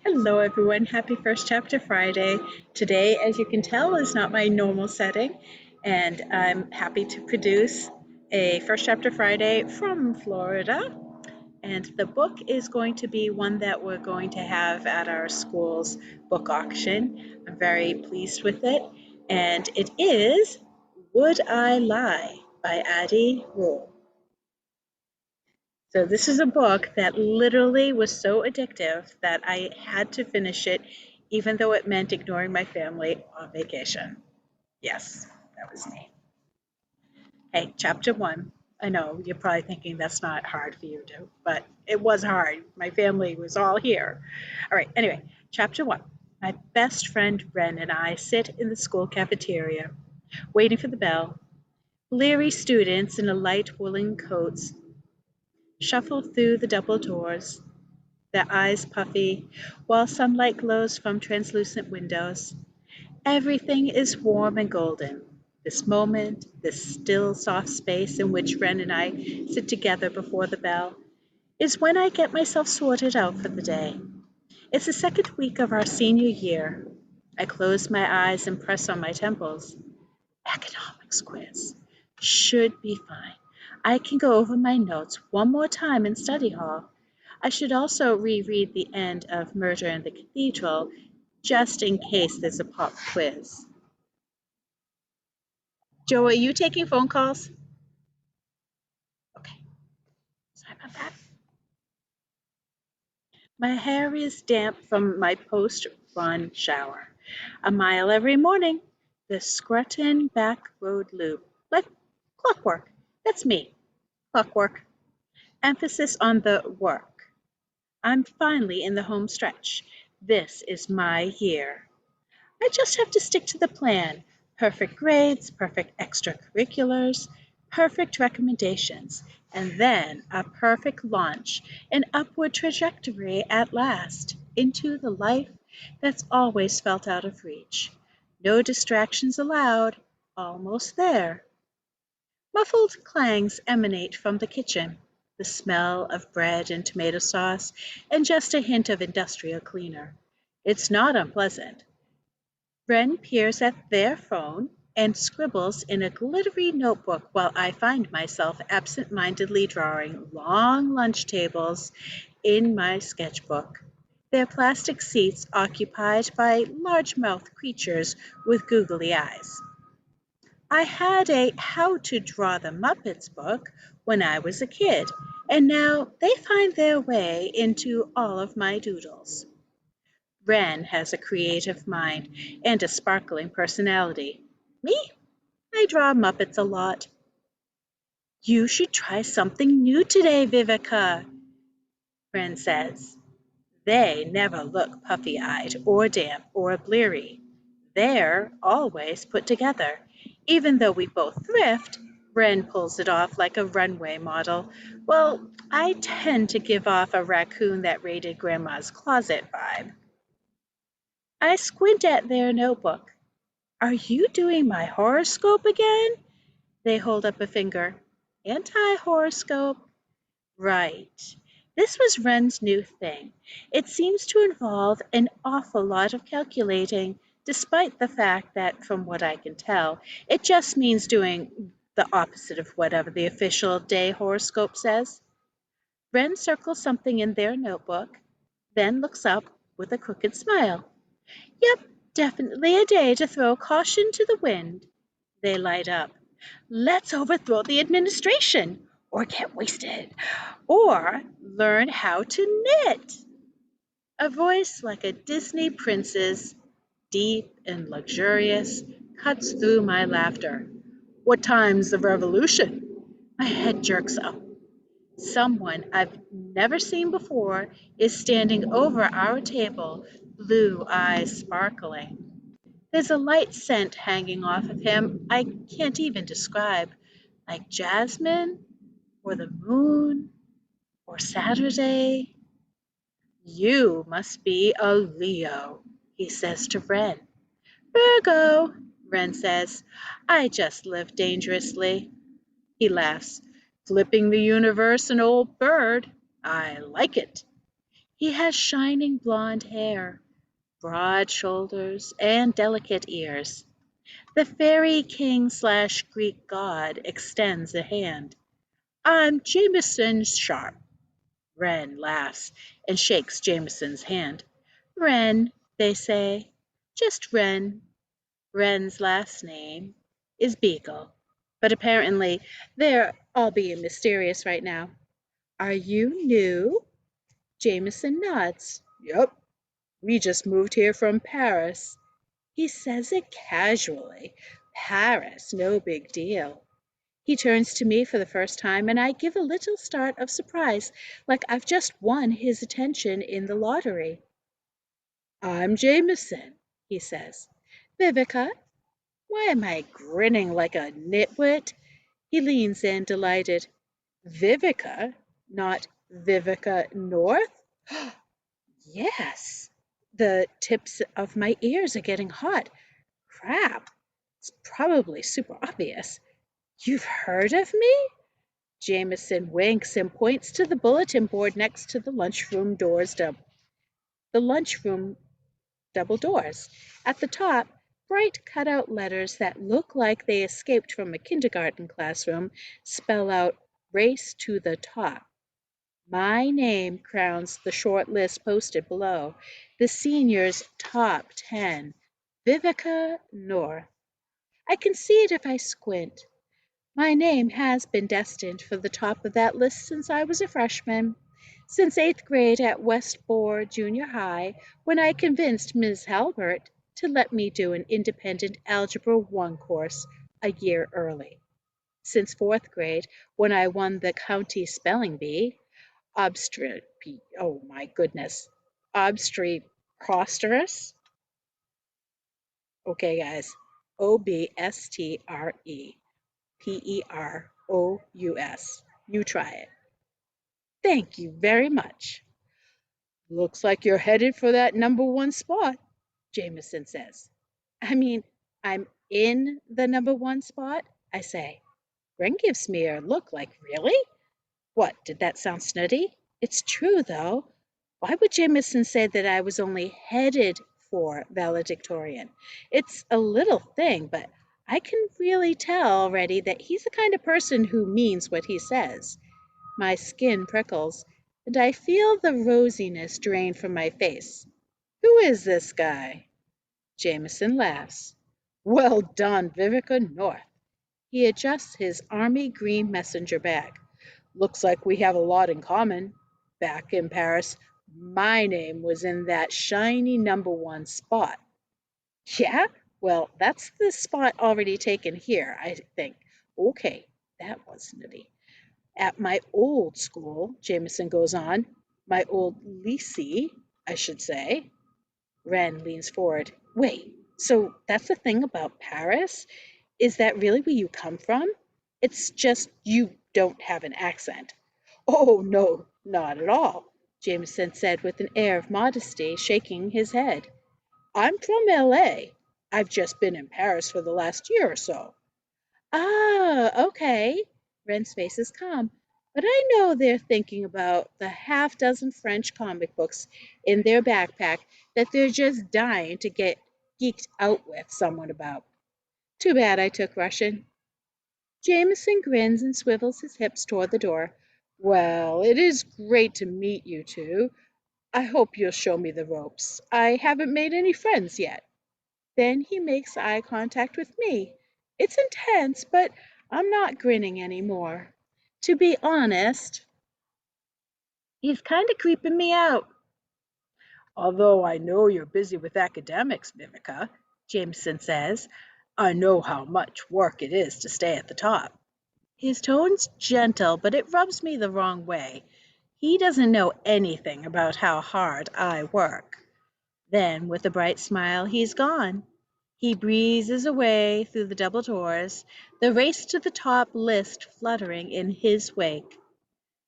Hello everyone, happy First Chapter Friday. Today, as you can tell, is not my normal setting, and I'm happy to produce a First Chapter Friday from Florida. And the book is going to be one that we're going to have at our school's book auction. I'm very pleased with it, and it is Would I Lie by Addie Rule. So this is a book that literally was so addictive that I had to finish it, even though it meant ignoring my family on vacation. Yes, that was me. Hey, chapter one. I know you're probably thinking that's not hard for you to, but it was hard. My family was all here. All right, anyway, chapter one. My best friend Ren and I sit in the school cafeteria, waiting for the bell. Bleary students in light woolen coats shuffle through the double doors, their eyes puffy, while sunlight glows from translucent windows. Everything is warm and golden. This moment, this still, soft space in which Ren and I sit together before the bell, is when I get myself sorted out for the day. It's the second week of our senior year. I close my eyes and press on my temples. Economics quiz. Should be fine. I can go over my notes one more time in study hall. I should also reread the end of Murder in the Cathedral, just in case there's a pop quiz. Joe, are you taking phone calls? Okay, sorry about that. My hair is damp from my post-run shower. A mile every morning. The Scruton Back Road Loop. Like clockwork. That's me. Clockwork. Emphasis on the work. I'm finally in the home stretch. This is my year. I just have to stick to the plan. Perfect grades, perfect extracurriculars, perfect recommendations, and then a perfect launch, an upward trajectory at last, into the life that's always felt out of reach. No distractions allowed, almost there. Muffled clangs emanate from the kitchen, the smell of bread and tomato sauce, and just a hint of industrial cleaner. It's not unpleasant. Wren peers at their phone and scribbles in a glittery notebook while I find myself absent-mindedly drawing long lunch tables in my sketchbook, their plastic seats occupied by large-mouthed creatures with googly eyes. I had a How to Draw the Muppets book when I was a kid, and now they find their way into all of my doodles. Wren has a creative mind and a sparkling personality. Me? I draw Muppets a lot. You should try something new today, Vivica, Wren says. They never look puffy-eyed or damp or bleary. They're always put together. Even though we both thrift, Wren pulls it off like a runway model. Well, I tend to give off a raccoon that raided Grandma's closet vibe. I squint at their notebook. Are you doing my horoscope again? They hold up a finger. Anti-horoscope? Right. This was Wren's new thing. It seems to involve an awful lot of calculating, despite the fact that, from what I can tell, it just means doing the opposite of whatever the official day horoscope says. Wren circles something in their notebook, then looks up with a crooked smile. Yep, definitely a day to throw caution to the wind. They light up. Let's overthrow the administration, or get wasted, or learn how to knit. A voice like a Disney prince's, deep and luxurious, cuts through my laughter. What time's the revolution? My head jerks up. Someone I've never seen before is standing over our table, blue eyes sparkling. There's a light scent hanging off of him I can't even describe, like jasmine, or the moon, or Saturday. You must be a Leo, he says to Wren. Virgo, Wren says. I just live dangerously. He laughs. Flipping the universe an old bird. I like it. He has shining blonde hair, broad shoulders, and delicate ears. The fairy king slash Greek god extends a hand. I'm Jameson Sharp. Wren laughs and shakes Jameson's hand. Wren, they say. Just Wren. Wren's last name is Beagle. But apparently they're all being mysterious right now. Are you new? Jameson nods. Yep, we just moved here from Paris. He says it casually. Paris, no big deal. He turns to me for the first time, and I give a little start of surprise, like I've just won his attention in the lottery. I'm Jameson, he says. Vivica, why am I grinning like a nitwit? He leans in, delighted. Vivica, not Vivica North? Yes. The tips of my ears are getting hot. Crap. It's probably super obvious. You've heard of me? Jameson winks and points to the bulletin board next to the lunchroom double doors. At the top, bright cutout letters that look like they escaped from a kindergarten classroom spell out "Race to the Top." My name crowns the short list posted below. The seniors' top 10. Vivica North. I can see it if I squint. My name has been destined for the top of that list since I was a freshman, since eighth grade at Westboro Junior High, when I convinced Ms. Halbert to let me do an independent Algebra 1 course a year early. Since fourth grade, when I won the county spelling bee, oh my goodness, obstreperous. Okay, guys, Obstreperous. You try it. Thank you very much. Looks like you're headed for that number one spot, Jameson says. I mean, I'm in the number one spot, I say. Ren gives me a look like, really? What, did that sound snooty? It's true, though. Why would Jameson say that I was only headed for valedictorian? It's a little thing, but I can really tell already that he's the kind of person who means what he says. My skin prickles, and I feel the rosiness drain from my face. Who is this guy? Jameson laughs. Well done, Vivica North. He adjusts his army green messenger bag. Looks like we have a lot in common. Back in Paris, my name was in that shiny number one spot. Yeah? Well, that's the spot already taken here, I think. Okay, that was nutty. At my old school, Jameson goes on, my old lycée, I should say. Wren leans forward. Wait, so that's the thing about Paris? Is that really where you come from? It's just you don't have an accent. Oh, no, not at all, Jameson said with an air of modesty, shaking his head. I'm from LA. I've just been in Paris for the last year or so. Ah, okay. Wren's face is calm. But I know they're thinking about the half dozen French comic books in their backpack that they're just dying to get geeked out with someone about. Too bad I took Russian. Jameson grins and swivels his hips toward the door. Well, it is great to meet you two. I hope you'll show me the ropes. I haven't made any friends yet. Then he makes eye contact with me. It's intense, but I'm not grinning anymore. To be honest, he's kind of creeping me out. Although I know you're busy with academics, Vivica, Jameson says, I know how much work it is to stay at the top. His tone's gentle, but it rubs me the wrong way. He doesn't know anything about how hard I work. Then, with a bright smile, he's gone. He breezes away through the double doors, the race to the top list fluttering in his wake.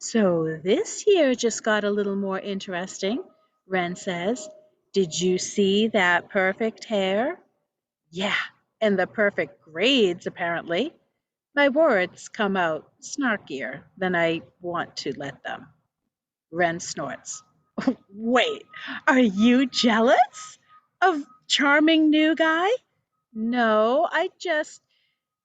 So this year just got a little more interesting, Wren says. Did you see that perfect hair? Yeah, and the perfect grades, apparently. My words come out snarkier than I want to let them. Ren snorts. Wait, are you jealous of charming new guy? No,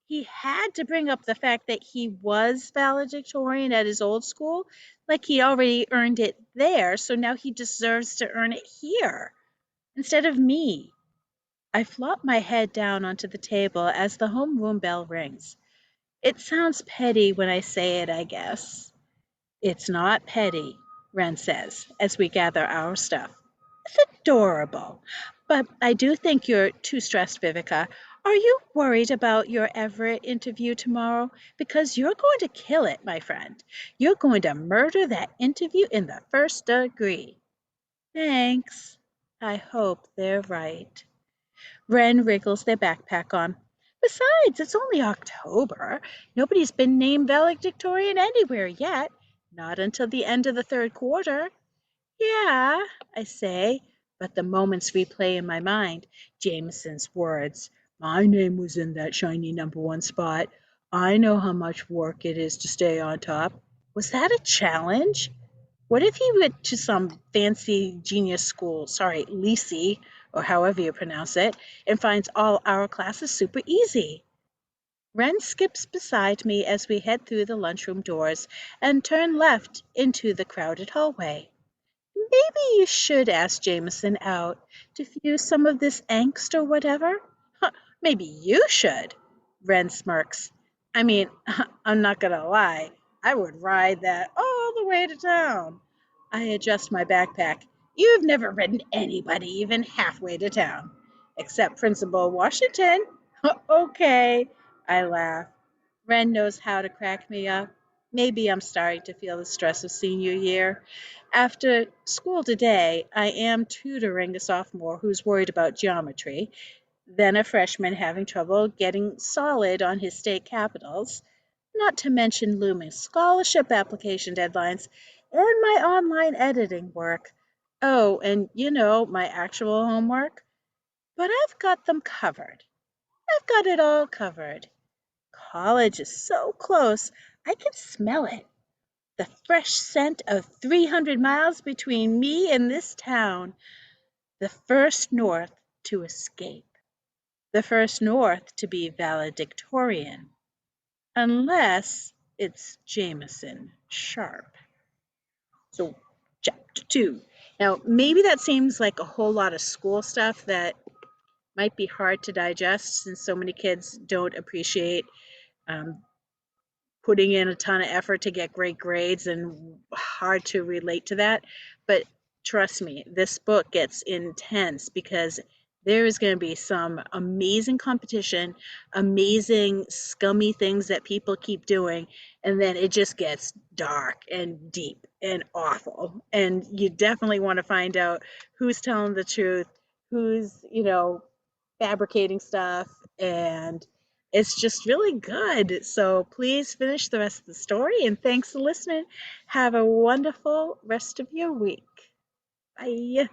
he had to bring up the fact that he was valedictorian at his old school, like he already earned it there, so now he deserves to earn it here instead of me. I flop my head down onto the table as the homeroom bell rings. It sounds petty when I say it, I guess. It's not petty, Ren says as we gather our stuff. It's adorable. But I do think you're too stressed, Vivica. Are you worried about your Everett interview tomorrow? Because you're going to kill it, my friend. You're going to murder that interview in the first degree. Thanks. I hope they're right. Wren wriggles their backpack on. Besides, it's only October. Nobody's been named valedictorian anywhere yet. Not until the end of the third quarter. Yeah, I say, but the moments replay in my mind. Jameson's words. My name was in that shiny number one spot. I know how much work it is to stay on top. Was that a challenge? What if he went to some fancy genius school, sorry, Lisi, or however you pronounce it, and finds all our classes super easy? Wren skips beside me as we head through the lunchroom doors and turn left into the crowded hallway. Maybe you should ask Jameson out, diffuse some of this angst or whatever. Huh, maybe you should, Wren smirks. I mean, I'm not gonna lie, I would ride that all the way to town. I adjust my backpack. You've never ridden anybody even halfway to town, except Principal Washington. Okay, I laugh. Wren knows how to crack me up. Maybe I'm starting to feel the stress of senior year. After school today, I am tutoring a sophomore who's worried about geometry, then a freshman having trouble getting solid on his state capitals, not to mention looming scholarship application deadlines and my online editing work. Oh, and my actual homework. But I've got them covered. I've got it all covered. College is so close, I can smell it. The fresh scent of 300 miles between me and this town. The first North to escape. The first North to be valedictorian. Unless it's Jameson Sharp. So, chapter 2. Now, maybe that seems like a whole lot of school stuff that might be hard to digest since so many kids don't appreciate um, putting in a ton of effort to get great grades and hard to relate to that. But trust me, this book gets intense because there is going to be some amazing competition, amazing scummy things that people keep doing, and then it just gets dark and deep and awful. And you definitely want to find out who's telling the truth, who's, fabricating stuff, and it's just really good. So please finish the rest of the story, and thanks for listening. Have a wonderful rest of your week. Bye.